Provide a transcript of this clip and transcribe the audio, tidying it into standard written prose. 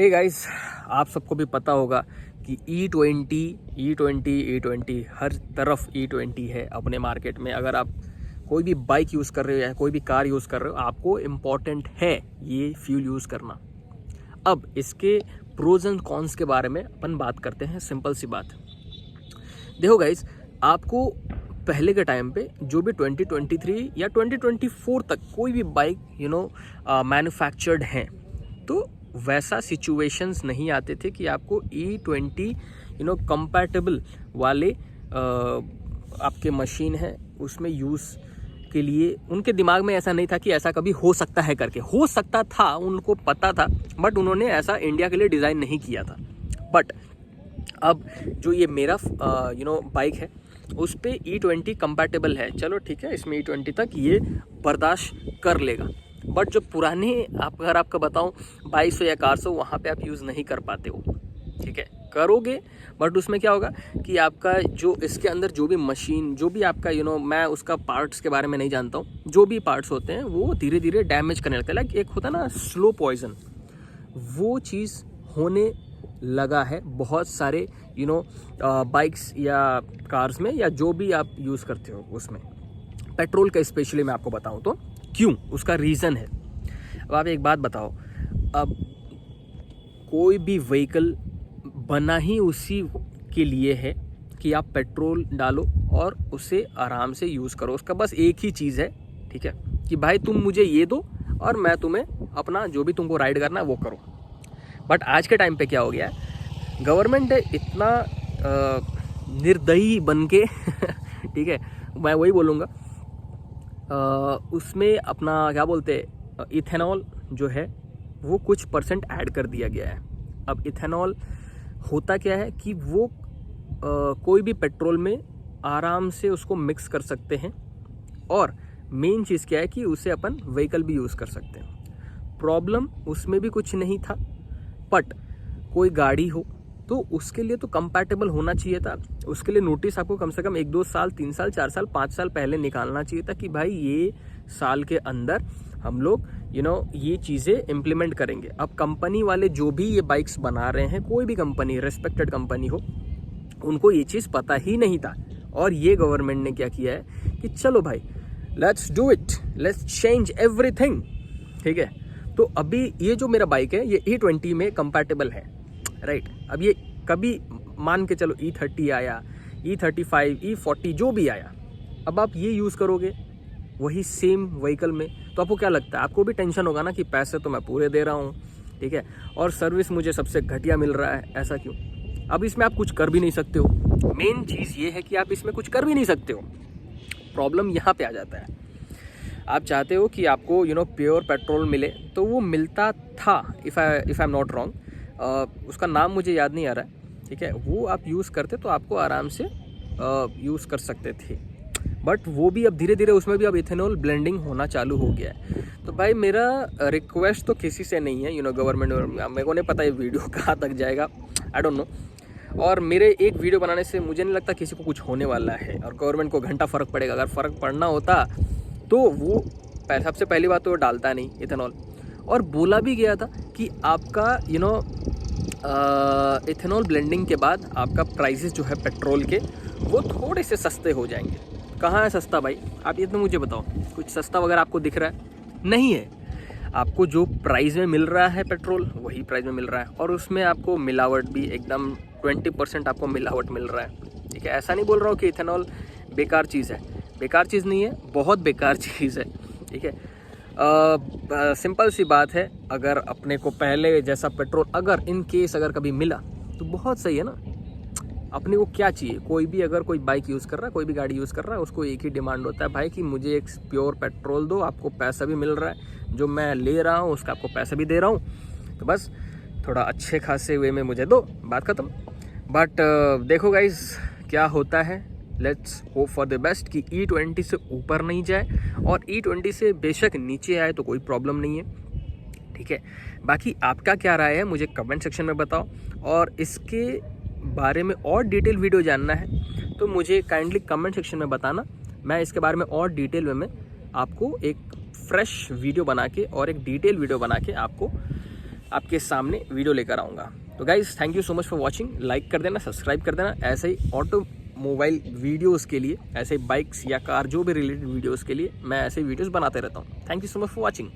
Hey guys, आप सबको भी पता होगा कि E20 हर तरफ E20 है अपने मार्केट में। अगर आप कोई भी बाइक यूज़ कर रहे हो या कोई भी कार यूज़ कर रहे हो, आपको इम्पॉर्टेंट है ये फ्यूल यूज़ करना। अब इसके प्रोज एंड कॉन्स के बारे में अपन बात करते हैं। सिंपल सी बात, देखो गाइस, आपको पहले के टाइम पे जो भी 2023 या 2024 तक कोई भी बाइक मैन्युफैक्चर्ड हैं, तो वैसा सिचुएशंस नहीं आते थे कि आपको E20 कंपैटिबल वाले आपके मशीन है उसमें यूज़ के लिए उनके दिमाग में ऐसा नहीं था कि ऐसा कभी हो सकता है करके। हो सकता था, उनको पता था, बट उन्होंने ऐसा इंडिया के लिए डिज़ाइन नहीं किया था। बट अब जो ये मेरा बाइक है उस पे E20 कंपैटिबल है, चलो ठीक है, इसमें E20 तक ये बर्दाश्त कर लेगा। बट जो पुराने अगर आपका बताऊं 2200 या 400, वहाँ पे आप यूज़ नहीं कर पाते हो। ठीक है, करोगे बट उसमें क्या होगा कि आपका जो इसके अंदर जो भी मशीन, जो भी आपका मैं उसका पार्ट्स के बारे में नहीं जानता हूँ, जो भी पार्ट्स होते हैं वो धीरे धीरे डैमेज करने लगते हैं। लाइक एक होता है ना स्लो पॉइजन, वो चीज़ होने लगा है बहुत सारे बाइक्स या कार्स में, या जो भी आप यूज़ करते हो उसमें। पेट्रोल का स्पेशली मैं आपको बताऊं तो क्यों, उसका रीज़न है। अब आप एक बात बताओ, अब कोई भी व्हीकल बना ही उसी के लिए है कि आप पेट्रोल डालो और उसे आराम से यूज़ करो। उसका बस एक ही चीज़ है, ठीक है, कि भाई तुम मुझे ये दो और मैं तुम्हें अपना जो भी तुमको राइड करना है वो करो। बट आज के टाइम पे क्या हो गया है, गवर्नमेंट इतना निर्दयी बन के ठीक है, मैं वही बोलूँगा, उसमें अपना क्या बोलते हैं, इथेनॉल जो है वो कुछ परसेंट ऐड कर दिया गया है। अब इथेनॉल होता क्या है कि वो कोई भी पेट्रोल में आराम से उसको मिक्स कर सकते हैं, और मेन चीज़ क्या है कि उसे अपन व्हीकल भी यूज़ कर सकते हैं। प्रॉब्लम उसमें भी कुछ नहीं था, बट कोई गाड़ी हो तो उसके लिए तो कंपैटिबल होना चाहिए था। उसके लिए नोटिस आपको कम से कम 1-2 साल, 3 साल, 4 साल, 5 साल पहले निकालना चाहिए था कि भाई ये साल के अंदर हम लोग ये चीज़ें इम्प्लीमेंट करेंगे। अब कंपनी वाले जो भी ये बाइक्स बना रहे हैं, कोई भी कंपनी, रेस्पेक्टेड कंपनी हो, उनको ये चीज़ पता ही नहीं था। और ये गवर्नमेंट ने क्या किया है कि चलो भाई let's do it, let's change everything. ठीक है, तो अभी ये जो मेरा बाइक है ये E20 में कंपैटिबल है, राइट। अब ये कभी मान के चलो E30 आया, E35, E40 जो भी आया, अब आप ये यूज़ करोगे वही सेम व्हीकल में, तो आपको क्या लगता है, आपको भी टेंशन होगा ना कि पैसे तो मैं पूरे दे रहा हूँ, ठीक है, और सर्विस मुझे सबसे घटिया मिल रहा है, ऐसा क्यों। अब इसमें आप कुछ कर भी नहीं सकते हो। मेन चीज़ ये है कि आप इसमें कुछ कर भी नहीं सकते हो। प्रॉब्लम यहाँ पे आ जाता है। आप चाहते हो कि आपको प्योर पेट्रोल मिले, तो वो मिलता था, if I am not wrong, उसका नाम मुझे याद नहीं आ रहा है, ठीक है, वो आप यूज़ करते तो आपको आराम से यूज़ कर सकते थे। बट वो भी अब धीरे धीरे उसमें भी अब इथेनॉल ब्लेंडिंग होना चालू हो गया है। तो भाई मेरा रिक्वेस्ट तो किसी से नहीं है, गवर्नमेंट, मेरे को नहीं पता ये वीडियो कहाँ तक जाएगा, आई डोंट नो। और मेरे एक वीडियो बनाने से मुझे नहीं लगता किसी को कुछ होने वाला है, और गवर्नमेंट को घंटा फ़र्क पड़ेगा। अगर फ़र्क पड़ना होता तो वो सबसे पहली बात तो डालता नहीं इथेनॉल। और बोला भी गया था कि आपका इथेनॉल ब्लेंडिंग के बाद आपका प्राइसेस जो है पेट्रोल के, वो थोड़े से सस्ते हो जाएंगे। कहाँ है सस्ता भाई, आप ये तो मुझे बताओ, कुछ सस्ता वगैरह आपको दिख रहा है? नहीं है। आपको जो प्राइस में मिल रहा है पेट्रोल, वही प्राइस में मिल रहा है, और उसमें आपको मिलावट भी एकदम 20% आपको मिलावट मिल रहा है। ठीक है, ऐसा नहीं बोल रहा हूँ कि इथेनॉल बेकार चीज़ है, बेकार चीज़ नहीं है, बहुत बेकार चीज़ है। ठीक है, सिंपल सी बात है, अगर अपने को पहले जैसा पेट्रोल अगर इन केस अगर कभी मिला तो बहुत सही है ना। अपने को क्या चाहिए, कोई भी अगर कोई बाइक यूज़ कर रहा है, कोई भी गाड़ी यूज़ कर रहा है, उसको एक ही डिमांड होता है भाई कि मुझे एक प्योर पेट्रोल दो, आपको पैसा भी मिल रहा है, जो मैं ले रहा हूँ उसका आपको पैसा भी दे रहा हूँ, तो बस थोड़ा अच्छे खासे वे में मुझे दो, बात ख़त्म। बट देखो गाइज क्या होता है, let's hope for the best कि E20 से ऊपर नहीं जाए, और E20 से बेशक नीचे आए तो कोई प्रॉब्लम नहीं है। ठीक है, बाकी आपका क्या राय है मुझे कमेंट सेक्शन में बताओ, और इसके बारे में और डिटेल वीडियो जानना है तो मुझे काइंडली कमेंट सेक्शन में बताना। मैं इसके बारे में और डिटेल में आपको एक फ्रेश वीडियो बना के और एक डिटेल वीडियो बना के आपको आपके सामने वीडियो लेकर आऊँगा। तो guys thank you so much for watching. Like कर देना, सब्सक्राइब कर देना। ऐसे ही ऑटोमोबाइल वीडियोज़ के लिए, ऐसे बाइक्स या कार जो भी रिलेटेड वीडियोज़ के लिए मैं ऐसे वीडियोज़ बनाते रहता हूँ। Thank you so much for watching.